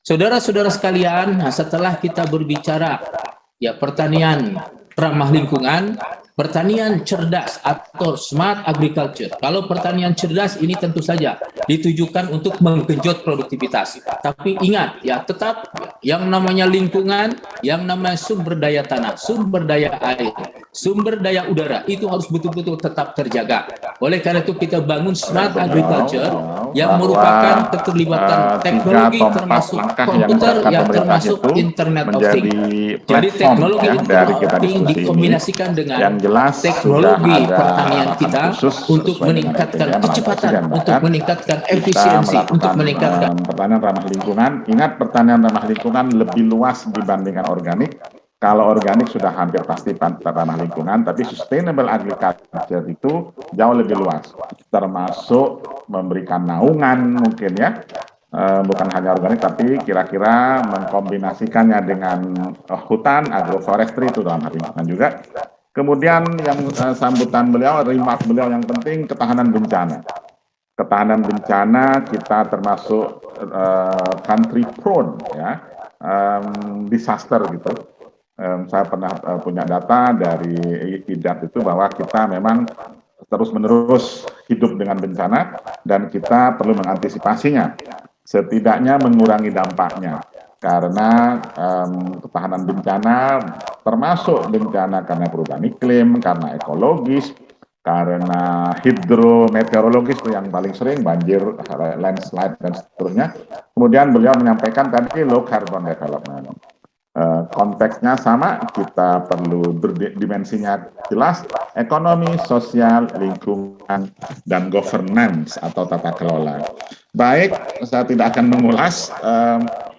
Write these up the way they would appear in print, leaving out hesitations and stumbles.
Saudara-saudara sekalian, setelah kita berbicara ya pertanian ramah lingkungan, pertanian cerdas atau smart agriculture. Kalau pertanian cerdas ini tentu saja ditujukan untuk menggenjot produktivitas. Tapi ingat ya, tetap yang namanya lingkungan, yang namanya sumber daya tanah, sumber daya air, sumber daya udara itu harus betul-betul tetap terjaga. Oleh karena itu kita bangun smart agriculture yang merupakan keterlibatan teknologi termasuk komputer, yang termasuk Internet of Things. Jadi teknologi Internet of Things dikombinasikan dengan yang jelas teknologi pertanian kita untuk meningkatkan kecepatan, untuk meningkatkan efisiensi, untuk meningkatkan pertanian ramah lingkungan. Ingat, pertanian ramah lingkungan lebih luas dibandingkan organik. Kalau organik sudah hampir pasti ramah lingkungan, tapi sustainable agriculture itu jauh lebih luas, termasuk memberikan naungan mungkin ya, bukan hanya organik tapi kira-kira mengkombinasikannya dengan hutan, agroforestry itu dalam hal lingkungan juga. Kemudian yang sambutan beliau, remark beliau yang penting, ketahanan bencana. Ketahanan bencana kita termasuk country prone ya, disaster gitu. Saya pernah punya data dari IDAT itu bahwa kita memang terus-menerus hidup dengan bencana dan kita perlu mengantisipasinya, setidaknya mengurangi dampaknya. Karena ketahanan bencana termasuk bencana karena perubahan iklim, karena ekologis, karena hidrometeorologis itu yang paling sering, banjir, landslide dan seterusnya. Kemudian beliau menyampaikan tadi low carbon development. Konteksnya sama, kita perlu berdimensinya jelas, ekonomi, sosial, lingkungan, dan governance atau tata kelola. Baik, saya tidak akan mengulas.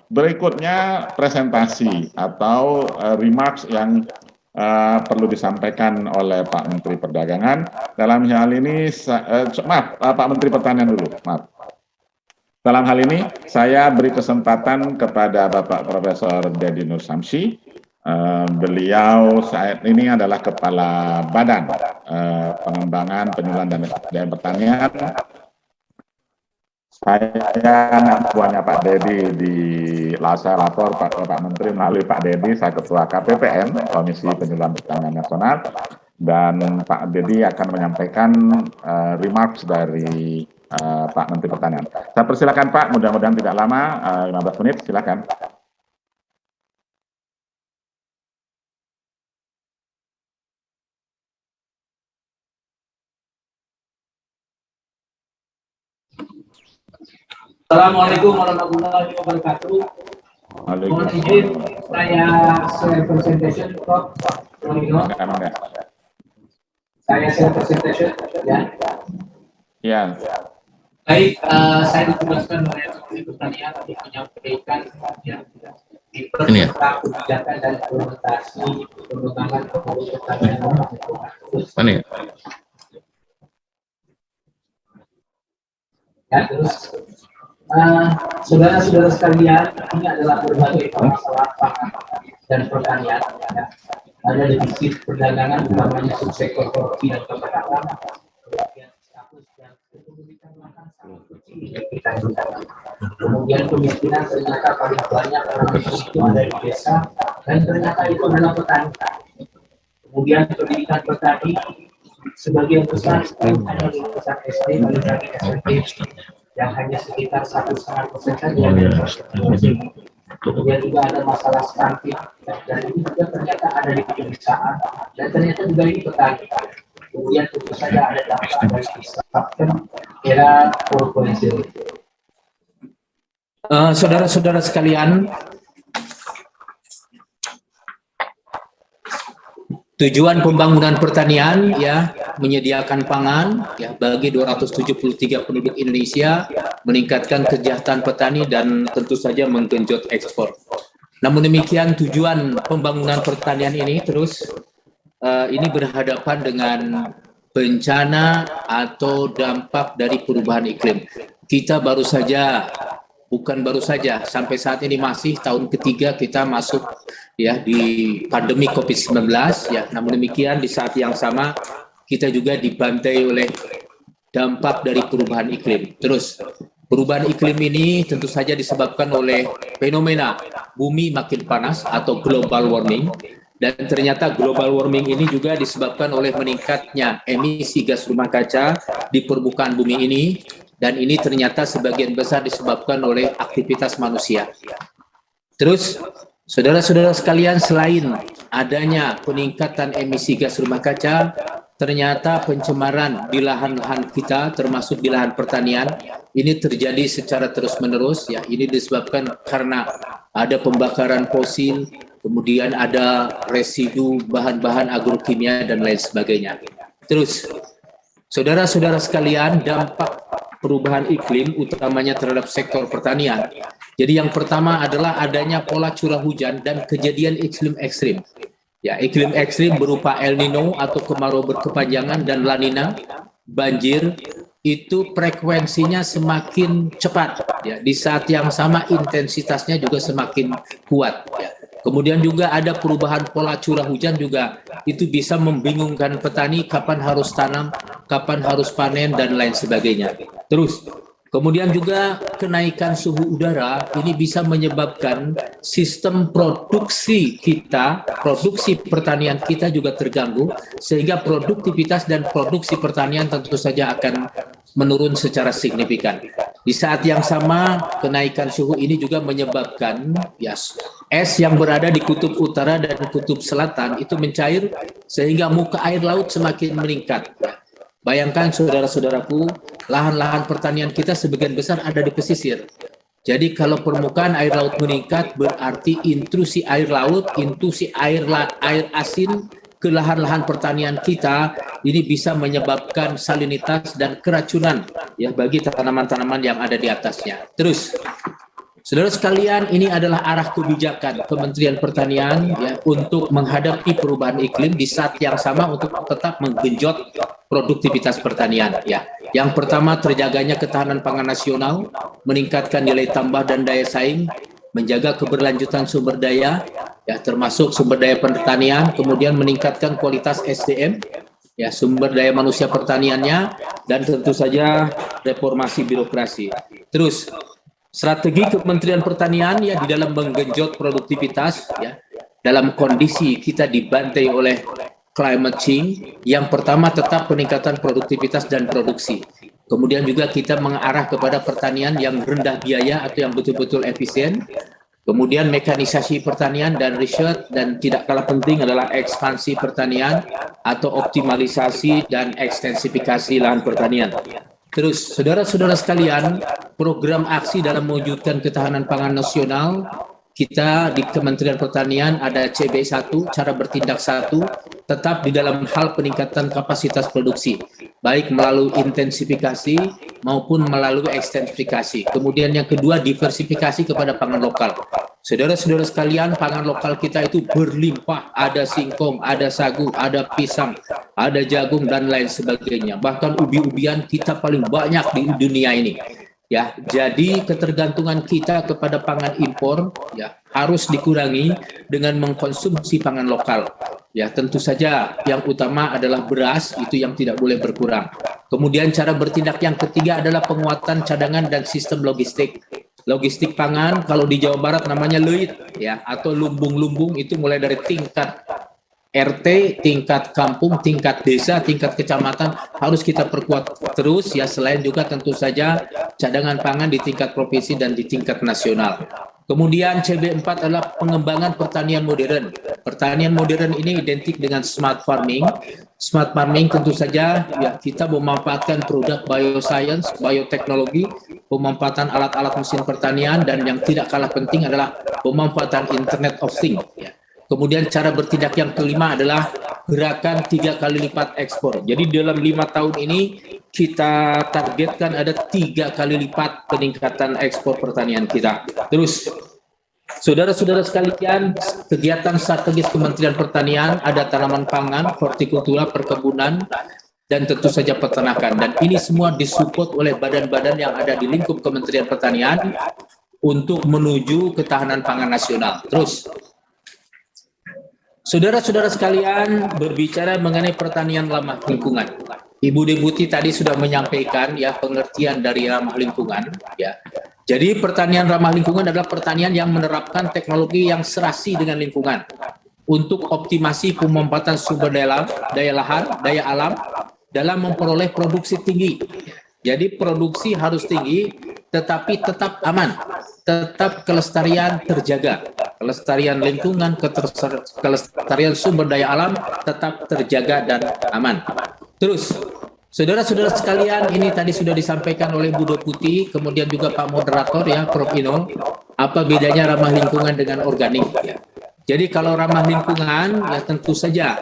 Berikutnya presentasi atau remarks yang perlu disampaikan oleh Pak Menteri Perdagangan. Dalam hal ini, Pak Menteri Pertanian dulu, maaf. Dalam hal ini, saya beri kesempatan kepada Bapak Profesor Dedi Nur Samsi. Beliau saat ini adalah Kepala Badan Pengembangan Penyuluhan dan SDM Pertanian. Saya anak buahnya Pak Dedi saya lapor Pak Menteri melalui Pak Dedi, saya Ketua KPPN, Komisi Penyuluhan Pertanian Nasional, dan Pak Dedi akan menyampaikan remarks dari Pak Menteri Pertanian. Saya persilakan Pak, mudah-mudahan tidak lama, 15 menit, silakan. Assalamualaikum warahmatullahi wabarakatuh. Mohon izin saya share presentation, Prof. Saya share presentation, ya. Ya. Baik, saya ditugaskan oleh Menteri Pertanian untuk menyampaikan ya, di tentang kebijakan dan implementasi pengembangan teknologi pertanian. Ya, terus saudara-saudara sekalian, ini adalah berbagai permasalahan pangan dan pertanian. Ya. Ada defisit perdagangan, utamanya subsektor produksi dan perdagangan, kemudian status dan kepemilikan lahan sangat kecil kita juga. Kemudian kemiskinan ternyata paling banyak orang itu ada di desa, dan ternyata itu adalah petani. Kemudian pendidikan petani sebagian besar hanya lulusan SD, paling lagi SMP, yang hanya sekitar 1,5% saja. Kemudian juga ada masalah stunting, dan ini juga ternyata ada di pedesaan, dan ternyata juga ini petani. Kemudian tentu saja ada dampak dari disruption era 4.0. Saudara-saudara sekalian, tujuan pembangunan pertanian ya menyediakan pangan ya bagi 273 penduduk Indonesia, meningkatkan kesejahteraan petani dan tentu saja menggenjot ekspor. Namun demikian tujuan pembangunan pertanian ini terus ini berhadapan dengan bencana atau dampak dari perubahan iklim. Kita baru saja, bukan baru saja, sampai saat ini masih tahun ketiga kita masuk ya di pandemi COVID-19 ya. Namun demikian di saat yang sama kita juga dibantai oleh dampak dari perubahan iklim. Terus Perubahan iklim ini tentu saja disebabkan oleh fenomena bumi makin panas atau global warming, dan ternyata global warming ini juga disebabkan oleh meningkatnya emisi gas rumah kaca di permukaan bumi ini, dan ini ternyata sebagian besar disebabkan oleh aktivitas manusia. Terus, saudara-saudara sekalian, selain adanya peningkatan emisi gas rumah kaca, ternyata pencemaran di lahan-lahan kita, termasuk di lahan pertanian, ini terjadi secara terus-menerus. Ya, ini disebabkan karena ada pembakaran fosil, kemudian ada residu bahan-bahan agrokimia dan lain sebagainya. Terus, saudara-saudara sekalian, dampak perubahan iklim utamanya terhadap sektor pertanian. Jadi yang pertama adalah adanya pola curah hujan dan kejadian iklim ekstrim. Ya, iklim ekstrim berupa El Nino atau kemarau berkepanjangan dan La Nina, banjir, itu frekuensinya semakin cepat. Ya, di saat yang sama intensitasnya juga semakin kuat. Ya. Kemudian juga ada perubahan pola curah hujan juga. Itu bisa membingungkan petani kapan harus tanam, kapan harus panen, dan lain sebagainya. Terus, kemudian juga kenaikan suhu udara ini bisa menyebabkan sistem produksi kita, produksi pertanian kita juga terganggu, sehingga produktivitas dan produksi pertanian tentu saja akan menurun secara signifikan. Di saat yang sama, kenaikan suhu ini juga menyebabkan es yang berada di kutub utara dan kutub selatan itu mencair, sehingga muka air laut semakin meningkat. Bayangkan saudara-saudaraku, lahan-lahan pertanian kita sebagian besar ada di pesisir. Jadi kalau permukaan air laut meningkat, berarti intrusi air laut, intrusi air asin ke lahan-lahan pertanian kita, ini bisa menyebabkan salinitas dan keracunan ya bagi tanaman-tanaman yang ada di atasnya. Terus, saudara sekalian, ini adalah arah kebijakan Kementerian Pertanian ya untuk menghadapi perubahan iklim di saat yang sama untuk tetap menggenjot produktivitas pertanian ya. Yang pertama, terjaganya ketahanan pangan nasional, meningkatkan nilai tambah dan daya saing, menjaga keberlanjutan sumber daya ya termasuk sumber daya pertanian, kemudian meningkatkan kualitas SDM ya sumber daya manusia pertaniannya, dan tentu saja reformasi birokrasi. Terus, strategi Kementerian Pertanian ya di dalam menggenjot produktivitas ya dalam kondisi kita dibantai oleh climate change. Yang pertama, tetap peningkatan produktivitas dan produksi. Kemudian juga kita mengarah kepada pertanian yang rendah biaya atau yang betul-betul efisien. Kemudian mekanisasi pertanian dan riset, dan tidak kalah penting adalah ekspansi pertanian atau optimalisasi dan ekstensifikasi lahan pertanian. Terus, saudara-saudara sekalian, program aksi dalam mewujudkan ketahanan pangan nasional, kita di Kementerian Pertanian ada CB1, cara bertindak 1, tetap di dalam hal peningkatan kapasitas produksi, baik melalui intensifikasi maupun melalui ekstensifikasi. Kemudian yang kedua, diversifikasi kepada pangan lokal. Saudara-saudara sekalian, pangan lokal kita itu berlimpah, ada singkong, ada sagu, ada pisang, ada jagung, dan lain sebagainya. Bahkan ubi-ubian kita paling banyak di dunia ini. Ya, jadi ketergantungan kita kepada pangan impor ya harus dikurangi dengan mengkonsumsi pangan lokal. Ya, tentu saja yang utama adalah beras, itu yang tidak boleh berkurang. Kemudian cara bertindak yang ketiga adalah penguatan cadangan dan sistem logistik. Logistik pangan kalau di Jawa Barat namanya LEIT ya atau lumbung-lumbung, itu mulai dari tingkat RT, tingkat kampung, tingkat desa, tingkat kecamatan harus kita perkuat terus ya, selain juga tentu saja cadangan pangan di tingkat provinsi dan di tingkat nasional. Kemudian CB4 adalah pengembangan pertanian modern. Pertanian modern ini identik dengan smart farming. Smart farming tentu saja ya kita memanfaatkan produk bioscience, bioteknologi, pemanfaatan alat-alat mesin pertanian, dan yang tidak kalah penting adalah pemanfaatan Internet of Things ya. Kemudian cara bertindak yang kelima adalah gerakan 3 kali lipat ekspor. Jadi dalam 5 tahun ini kita targetkan ada 3 kali lipat peningkatan ekspor pertanian kita. Terus, saudara-saudara sekalian, kegiatan strategis Kementerian Pertanian ada tanaman pangan, hortikultura, perkebunan, dan tentu saja peternakan. Dan ini semua disupport oleh badan-badan yang ada di lingkup Kementerian Pertanian untuk menuju ketahanan pangan nasional. Terus, saudara-saudara sekalian, berbicara mengenai pertanian ramah lingkungan. Ibu Deputi tadi sudah menyampaikan ya pengertian dari ramah lingkungan ya. Jadi pertanian ramah lingkungan adalah pertanian yang menerapkan teknologi yang serasi dengan lingkungan untuk optimasi pemanfaatan sumber daya lahan, daya alam dalam memperoleh produksi tinggi. Jadi produksi harus tinggi tetapi tetap aman, tetap kelestarian terjaga. Kelestarian lingkungan, kelestarian sumber daya alam tetap terjaga dan aman. Terus, saudara-saudara sekalian, ini tadi sudah disampaikan oleh Bu Deputi, kemudian juga Pak Moderator ya, Prof. Inul, apa bedanya ramah lingkungan dengan organik ya. Jadi kalau ramah lingkungan ya tentu saja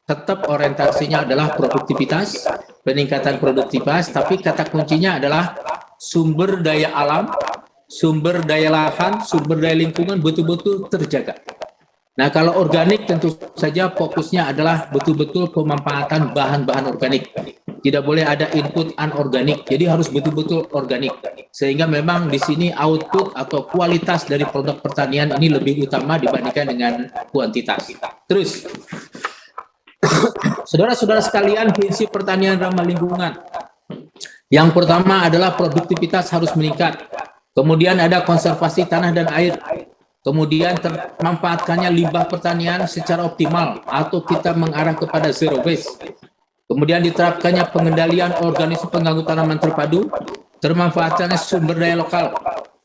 tetap orientasinya adalah produktivitas, peningkatan produktivitas, tapi kata kuncinya adalah sumber daya alam, sumber daya lahan, sumber daya lingkungan betul-betul terjaga. Nah, kalau organik tentu saja fokusnya adalah betul-betul pemanfaatan bahan-bahan organik. Tidak boleh ada input anorganik, jadi harus betul-betul organik. Sehingga memang di sini output atau kualitas dari produk pertanian ini lebih utama dibandingkan dengan kuantitas. Terus, saudara-saudara sekalian, prinsip pertanian ramah lingkungan. Yang pertama adalah produktivitas harus meningkat. Kemudian ada konservasi tanah dan air. Kemudian termanfaatkannya limbah pertanian secara optimal atau kita mengarah kepada zero waste. Kemudian diterapkannya pengendalian organisme pengganggu tanaman terpadu, termanfaatkannya sumber daya lokal,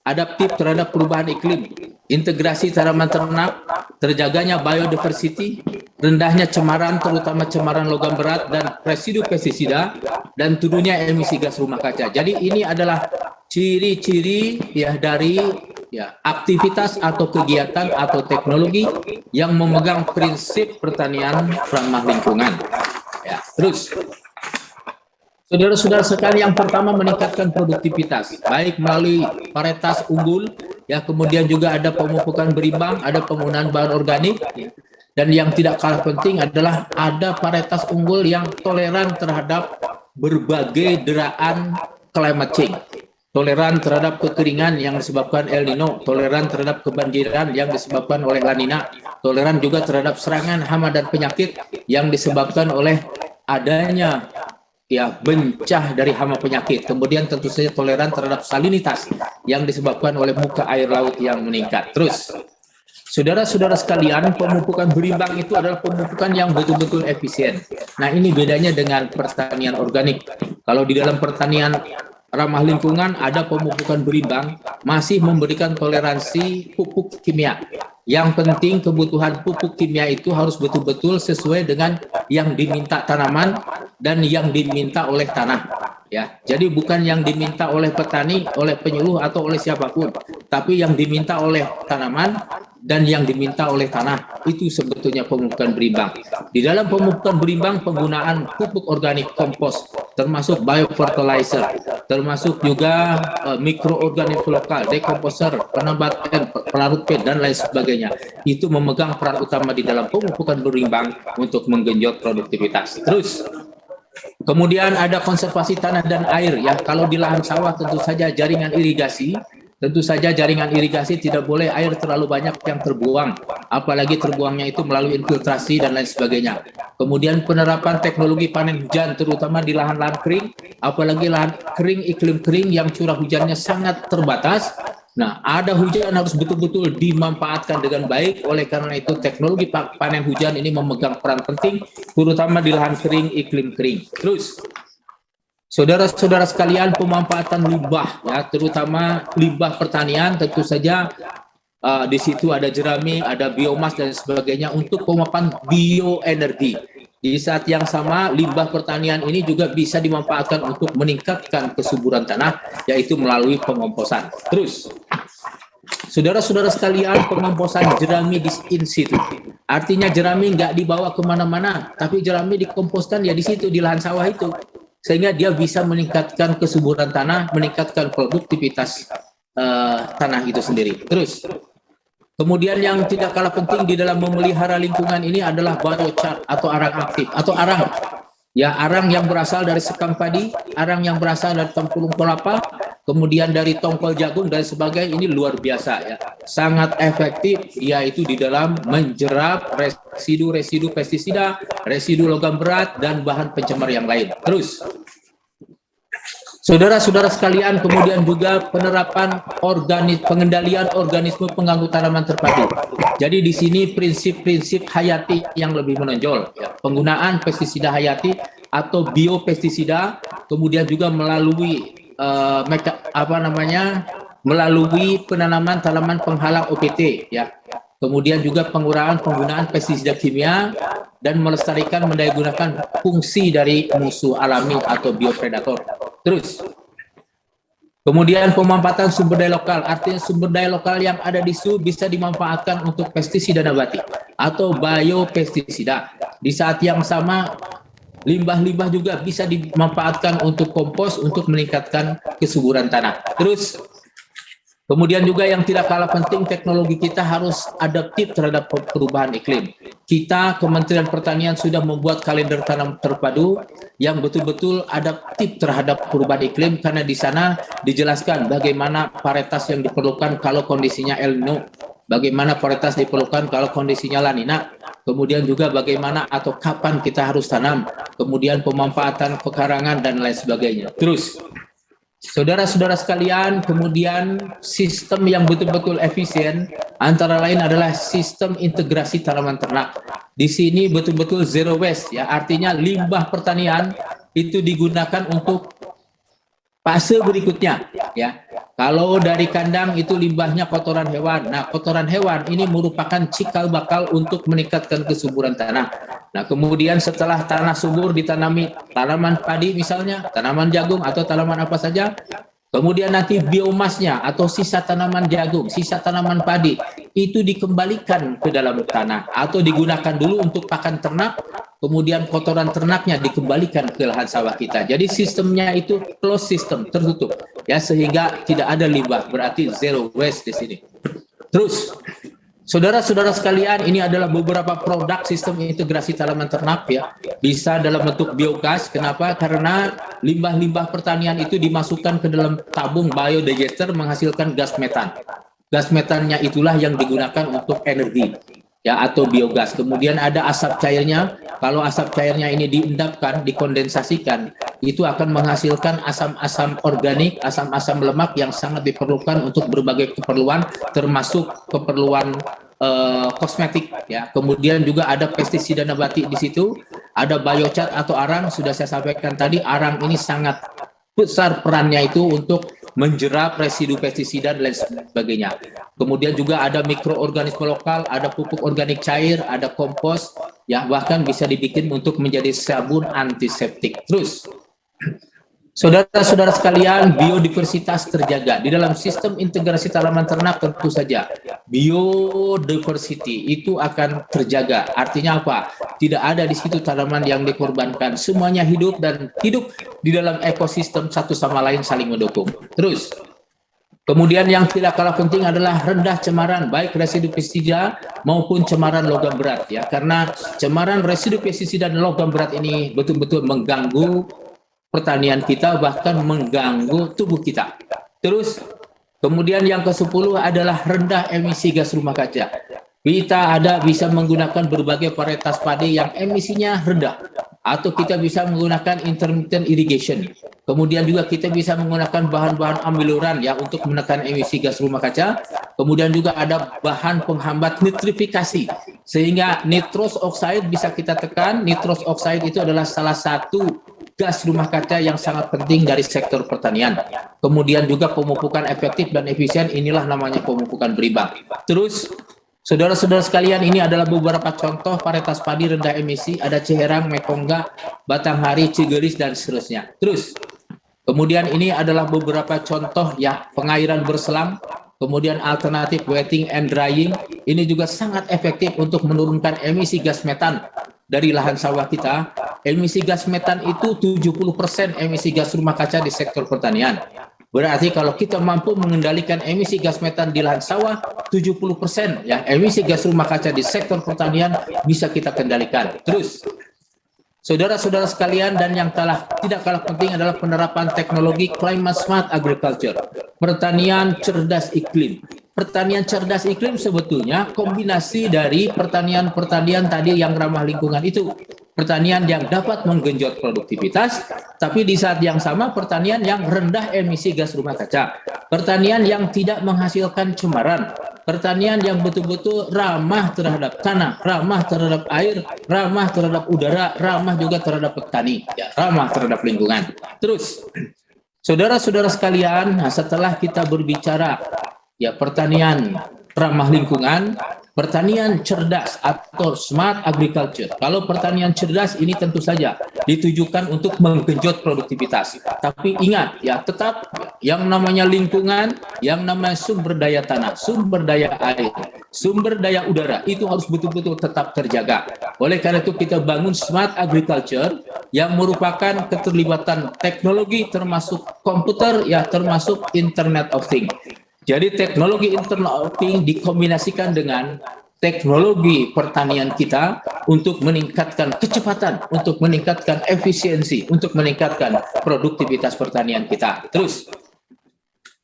adaptif terhadap perubahan iklim, integrasi tanaman ternak, terjaganya biodiversity, rendahnya cemaran terutama cemaran logam berat dan residu pestisida, dan turunnya emisi gas rumah kaca. Jadi ini adalah ciri-ciri ya dari ya aktivitas atau kegiatan atau teknologi yang memegang prinsip pertanian ramah lingkungan. Ya, terus saudara-saudara sekalian, yang pertama meningkatkan produktivitas baik melalui varietas unggul ya, kemudian juga ada pemupukan berimbang, ada penggunaan bahan organik ya. Dan yang tidak kalah penting adalah ada varietas unggul yang toleran terhadap berbagai deraan climate change. Toleran terhadap kekeringan yang disebabkan El Nino, toleran terhadap kebanjiran yang disebabkan oleh La Nina, toleran juga terhadap serangan hama dan penyakit yang disebabkan oleh adanya ya bencah dari hama penyakit. Kemudian tentu saja toleran terhadap salinitas yang disebabkan oleh muka air laut yang meningkat. Terus, saudara-saudara sekalian, pemupukan berimbang itu adalah pemupukan yang betul-betul efisien. Nah, ini bedanya dengan pertanian organik. Kalau di dalam pertanian ramah lingkungan ada pemupukan berimbang, masih memberikan toleransi pupuk kimia. Yang penting kebutuhan pupuk kimia itu harus betul-betul sesuai dengan yang diminta tanaman dan yang diminta oleh tanah. Ya, jadi bukan yang diminta oleh petani, oleh penyuluh atau oleh siapapun, tapi yang diminta oleh tanaman dan yang diminta oleh tanah. Itu sebetulnya pemupukan berimbang. Di dalam pemupukan berimbang penggunaan pupuk organik, kompos, termasuk biofertilizer, termasuk juga mikroorganisme lokal, dekomposer, penambat N, pelarut P, dan lain sebagainya. Itu memegang peran utama di dalam pemupukan berimbang untuk menggenjot produktivitas. Terus, kemudian ada konservasi tanah dan air ya. Kalau di lahan sawah tentu saja jaringan irigasi, tentu saja jaringan irigasi tidak boleh air terlalu banyak yang terbuang, apalagi terbuangnya itu melalui infiltrasi dan lain sebagainya. Kemudian penerapan teknologi panen hujan terutama di lahan-lahan kering, apalagi lahan kering, iklim kering yang curah hujannya sangat terbatas. Nah, ada hujan harus betul-betul dimanfaatkan dengan baik. Oleh karena itu teknologi panen hujan ini memegang peran penting terutama di lahan kering, iklim kering. Terus, saudara-saudara sekalian, pemanfaatan limbah ya, terutama limbah pertanian, tentu saja di situ ada jerami, ada biomas dan sebagainya untuk pemanfaatan bioenergi. Di saat yang sama, limbah pertanian ini juga bisa dimanfaatkan untuk meningkatkan kesuburan tanah, yaitu melalui pengomposan. Terus, saudara-saudara sekalian, pengomposan jerami di in situ. Artinya jerami nggak dibawa kemana-mana, tapi jerami dikomposkan ya di situ, di lahan sawah itu. Sehingga dia bisa meningkatkan kesuburan tanah, meningkatkan produktivitas tanah itu sendiri. Terus, kemudian yang tidak kalah penting di dalam memelihara lingkungan ini adalah biochar atau arang aktif atau arang. Ya, arang yang berasal dari sekam padi, arang yang berasal dari tempurung kelapa, kemudian dari tongkol jagung dan sebagainya, ini luar biasa ya. Sangat efektif yaitu di dalam menjerap residu-residu pestisida, residu logam berat dan bahan pencemar yang lain. Terus saudara-saudara sekalian, kemudian juga penerapan pengendalian organisme pengganggu tanaman terpadu. Jadi di sini prinsip-prinsip hayati yang lebih menonjol, ya. Penggunaan pestisida hayati atau biopestisida, kemudian juga melalui melalui penanaman tanaman penghalang OPT, ya. Kemudian juga pengurangan penggunaan pestisida kimia dan melestarikan mendayagunakan fungsi dari musuh alami atau biopredator. Terus, kemudian pemanfaatan sumber daya lokal, artinya sumber daya lokal yang ada di SU bisa dimanfaatkan untuk pestisida nabati atau biopestisida. Di saat yang sama, limbah-limbah juga bisa dimanfaatkan untuk kompos untuk meningkatkan kesuburan tanah. Terus, kemudian juga yang tidak kalah penting, teknologi kita harus adaptif terhadap perubahan iklim. Kita, Kementerian Pertanian, sudah membuat kalender tanam terpadu yang betul-betul adaptif terhadap perubahan iklim, karena di sana dijelaskan bagaimana varietas yang diperlukan kalau kondisinya El Nino, bagaimana varietas diperlukan kalau kondisinya La Nina, kemudian juga bagaimana atau kapan kita harus tanam, kemudian pemanfaatan pekarangan dan lain sebagainya. Terus, saudara-saudara sekalian, kemudian sistem yang betul-betul efisien antara lain adalah sistem integrasi tanaman ternak. Di sini betul-betul zero waste, ya, artinya limbah pertanian itu digunakan untuk fase berikutnya, ya. Kalau dari kandang itu limbahnya kotoran hewan. Nah, kotoran hewan ini merupakan cikal bakal untuk meningkatkan kesuburan tanah. Nah, kemudian setelah tanah subur ditanami tanaman padi misalnya, tanaman jagung atau tanaman apa saja, kemudian nanti biomasnya atau sisa tanaman jagung, sisa tanaman padi itu dikembalikan ke dalam tanah atau digunakan dulu untuk pakan ternak, kemudian kotoran ternaknya dikembalikan ke lahan sawah kita. Jadi sistemnya itu closed system, tertutup, ya, sehingga tidak ada limbah, berarti zero waste di sini. Terus, saudara-saudara sekalian, ini adalah beberapa produk sistem integrasi tanaman ternak, ya. Bisa dalam bentuk biogas. Kenapa? Karena limbah-limbah pertanian itu dimasukkan ke dalam tabung biodigester menghasilkan gas metan. Gas metannya itulah yang digunakan untuk energi, ya, atau biogas. Kemudian ada asap cairnya. Kalau asap cairnya ini diendapkan, dikondensasikan, itu akan menghasilkan asam-asam organik, asam-asam lemak yang sangat diperlukan untuk berbagai keperluan, termasuk keperluan kosmetik, ya. Kemudian juga ada pestisida nabati di situ, ada biocat atau arang. Sudah saya sampaikan tadi, arang ini sangat besar perannya itu untuk menjerap residu pestisida dan lain sebagainya. Kemudian juga ada mikroorganisme lokal, ada pupuk organik cair, ada kompos, ya, bahkan bisa dibikin untuk menjadi sabun antiseptik. Terus, saudara-saudara sekalian, biodiversitas terjaga. Di dalam sistem integrasi tanaman ternak tentu saja biodiversity itu akan terjaga. Artinya apa? Tidak ada di situ tanaman yang dikorbankan. Semuanya hidup dan hidup di dalam ekosistem satu sama lain saling mendukung. Terus, kemudian yang tidak kalah penting adalah rendah cemaran, baik residu pestisida maupun cemaran logam berat, ya. Karena cemaran residu pestisida dan logam berat ini betul-betul mengganggu pertanian kita, bahkan mengganggu tubuh kita. Terus, kemudian yang ke-10 adalah rendah emisi gas rumah kaca. Kita bisa menggunakan berbagai varietas padi yang emisinya rendah, atau kita bisa menggunakan intermittent irrigation. Kemudian juga kita bisa menggunakan bahan-bahan amiluran, ya, untuk menekan emisi gas rumah kaca. Kemudian juga ada bahan penghambat nitrifikasi, sehingga nitrous oxide bisa kita tekan. Nitrous oxide itu adalah salah satu gas rumah kaca yang sangat penting dari sektor pertanian. Kemudian juga pemupukan efektif dan efisien, inilah namanya pemupukan berimbang. Terus, saudara-saudara sekalian, ini adalah beberapa contoh varietas padi rendah emisi, ada Ciherang, Mekongga, Batanghari, Cigelis, dan seterusnya. Terus, kemudian ini adalah beberapa contoh, ya, pengairan berselang, kemudian alternatif wetting and drying, ini juga sangat efektif untuk menurunkan emisi gas metan dari lahan sawah kita. Emisi gas metan itu 70% emisi gas rumah kaca di sektor pertanian. Berarti kalau kita mampu mengendalikan emisi gas metan di lahan sawah, 70%, ya, emisi gas rumah kaca di sektor pertanian bisa kita kendalikan. Terus, Saudara-saudara sekalian, dan yang tidak kalah penting adalah penerapan teknologi climate smart agriculture, pertanian cerdas iklim. Pertanian cerdas iklim sebetulnya kombinasi dari pertanian tadi yang ramah lingkungan itu. Pertanian yang dapat menggenjot produktivitas, tapi di saat yang sama pertanian yang rendah emisi gas rumah kaca. Pertanian yang tidak menghasilkan cemaran. Pertanian yang betul-betul ramah terhadap tanah, ramah terhadap air, ramah terhadap udara, ramah juga terhadap petani, ya, ramah terhadap lingkungan. Terus, saudara-saudara sekalian, setelah kita berbicara ya pertanian ramah lingkungan, pertanian cerdas atau smart agriculture. Kalau pertanian cerdas ini tentu saja ditujukan untuk menggenjot produktivitas. Tapi ingat ya, tetap yang namanya lingkungan, yang namanya sumber daya tanah, sumber daya air, sumber daya udara itu harus betul-betul tetap terjaga. Oleh karena itu kita bangun smart agriculture yang merupakan keterlibatan teknologi termasuk komputer ya, termasuk Internet of Things. Jadi teknologi Internet of Things dikombinasikan dengan teknologi pertanian kita untuk meningkatkan kecepatan, untuk meningkatkan efisiensi, untuk meningkatkan produktivitas pertanian kita. Terus,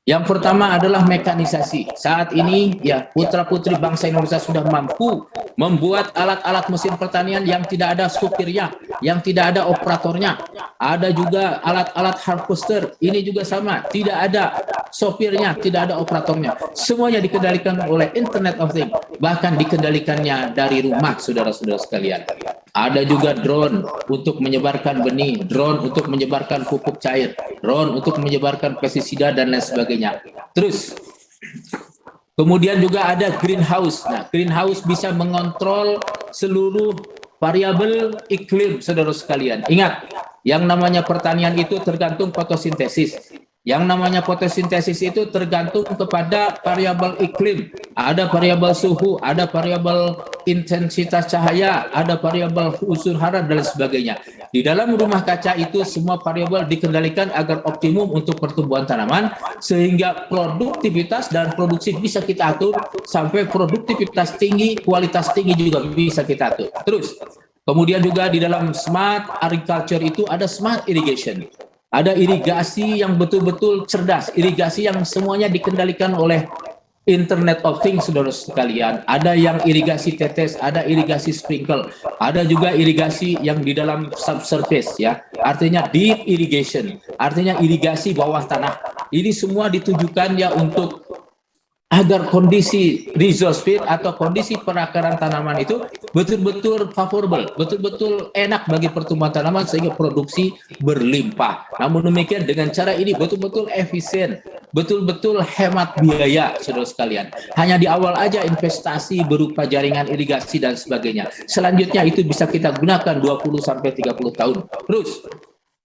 yang pertama adalah mekanisasi. Saat ini ya putra-putri bangsa Indonesia sudah mampu membuat alat-alat mesin pertanian yang tidak ada supirnya, yang tidak ada operatornya. Ada juga alat-alat harvester, ini juga sama, tidak ada sopirnya, tidak ada operatornya. Semuanya dikendalikan oleh Internet of Things, bahkan dikendalikannya dari rumah, saudara-saudara sekalian. Ada juga drone untuk menyebarkan benih, drone untuk menyebarkan pupuk cair, drone untuk menyebarkan pestisida dan lain sebagainya. Terus, kemudian juga ada greenhouse. Nah, greenhouse bisa mengontrol seluruh variabel iklim, saudara sekalian. Ingat, yang namanya pertanian itu tergantung fotosintesis. Yang namanya fotosintesis itu tergantung kepada variabel iklim. Ada variabel suhu, ada variabel intensitas cahaya, ada variabel unsur hara dan sebagainya. Di dalam rumah kaca itu semua variabel dikendalikan agar optimum untuk pertumbuhan tanaman, sehingga produktivitas dan produksi bisa kita atur sampai produktivitas tinggi, kualitas tinggi juga bisa kita atur. Terus, kemudian juga di dalam smart agriculture itu ada smart irrigation. Ada irigasi yang betul-betul cerdas, irigasi yang semuanya dikendalikan oleh Internet of Things, saudara sekalian. Ada yang irigasi tetes, ada irigasi sprinkle, ada juga irigasi yang di dalam subsurface ya. Artinya deep irrigation, artinya irigasi bawah tanah. Ini semua ditujukan ya untuk agar kondisi resource field atau kondisi perakaran tanaman itu betul-betul favorable, betul-betul enak bagi pertumbuhan tanaman sehingga produksi berlimpah. Namun demikian dengan cara ini betul-betul efisien, betul-betul hemat biaya, saudara sekalian. Hanya di awal aja investasi berupa jaringan irigasi dan sebagainya. Selanjutnya itu bisa kita gunakan 20-30 tahun. Terus,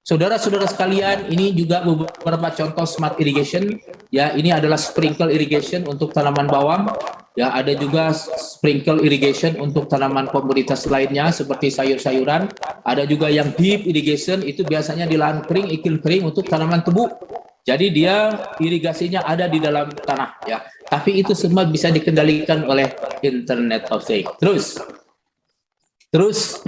saudara-saudara sekalian, ini juga beberapa contoh smart irrigation. Ya, ini adalah sprinkle irrigation untuk tanaman bawang. Ya, ada juga sprinkle irrigation untuk tanaman komoditas lainnya seperti sayur-sayuran. Ada juga yang deep irrigation, itu biasanya di lahan kering, iklim kering untuk tanaman tebu. Jadi dia irigasinya ada di dalam tanah ya. Tapi itu semua bisa dikendalikan oleh Internet of Things. Terus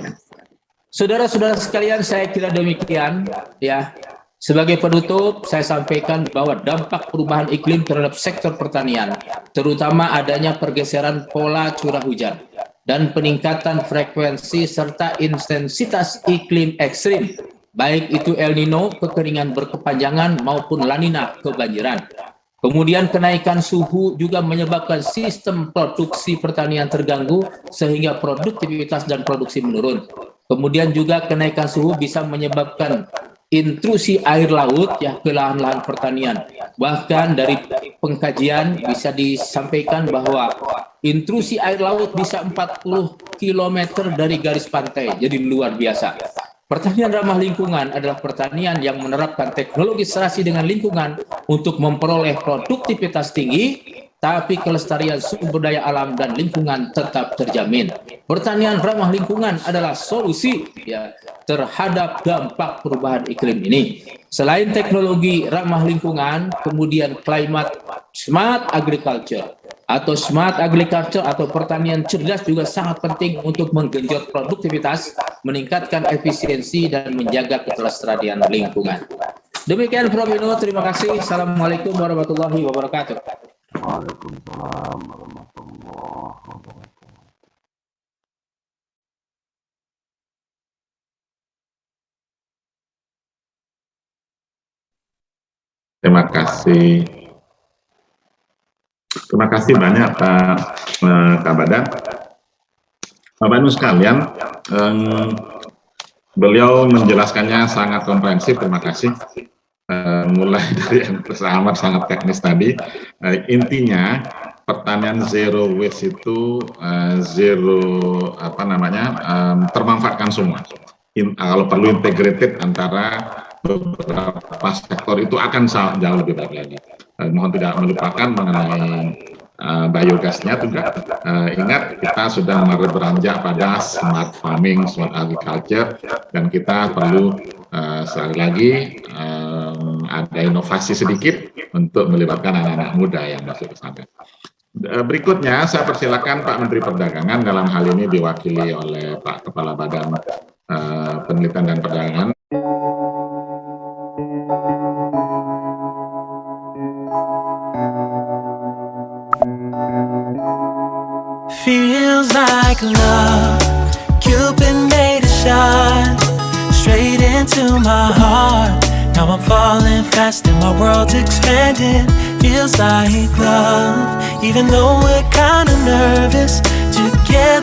saudara-saudara sekalian, saya kira demikian ya. Sebagai penutup, saya sampaikan bahwa dampak perubahan iklim terhadap sektor pertanian, terutama adanya pergeseran pola curah hujan dan peningkatan frekuensi serta intensitas iklim ekstrim, baik itu El Nino, kekeringan berkepanjangan, maupun La Nina, kebanjiran. Kemudian kenaikan suhu juga menyebabkan sistem produksi pertanian terganggu sehingga produktivitas dan produksi menurun. Kemudian juga kenaikan suhu bisa menyebabkan intrusi air laut ya ke lahan-lahan pertanian. Bahkan dari pengkajian bisa disampaikan bahwa intrusi air laut bisa 40 km dari garis pantai. Jadi luar biasa. Pertanian ramah lingkungan adalah pertanian yang menerapkan teknologi serasi dengan lingkungan untuk memperoleh produktivitas tinggi, tapi kelestarian sumber daya alam dan lingkungan tetap terjamin. Pertanian ramah lingkungan adalah solusi ya terhadap dampak perubahan iklim ini. Selain teknologi ramah lingkungan, kemudian climate smart agriculture atau pertanian cerdas juga sangat penting untuk menggenjot produktivitas meningkatkan efisiensi dan menjaga kelestarian lingkungan. Demikian Prof. Ibnu, terima kasih. Assalamualaikum warahmatullahi wabarakatuh. Waalaikumsalam warahmatullahi wabarakatuh. Terima kasih. Terima kasih banyak Pak Kabadan. Bapak Ibu sekalian, beliau menjelaskannya sangat komprehensif, terima kasih. Mulai dari yang sangat teknis tadi, intinya pertanian zero waste itu termanfaatkan semua. Kalau perlu integrated antara beberapa sektor itu akan jauh lebih baik lagi. Mohon tidak melupakan mengenai biogasnya juga. Ingat kita sudah beranjak pada smart farming, smart agriculture, dan kita perlu sekali lagi ada inovasi sedikit untuk melibatkan anak-anak muda yang masuk ke sana. Berikutnya saya persilakan Pak Menteri Perdagangan, dalam hal ini diwakili oleh Pak Kepala Badan Penelitian dan Perdagangan. Feels like love, Cupid made a shot straight into my heart. Now I'm falling fast and my world's expanding. Feels like love, even though we're kinda nervous together.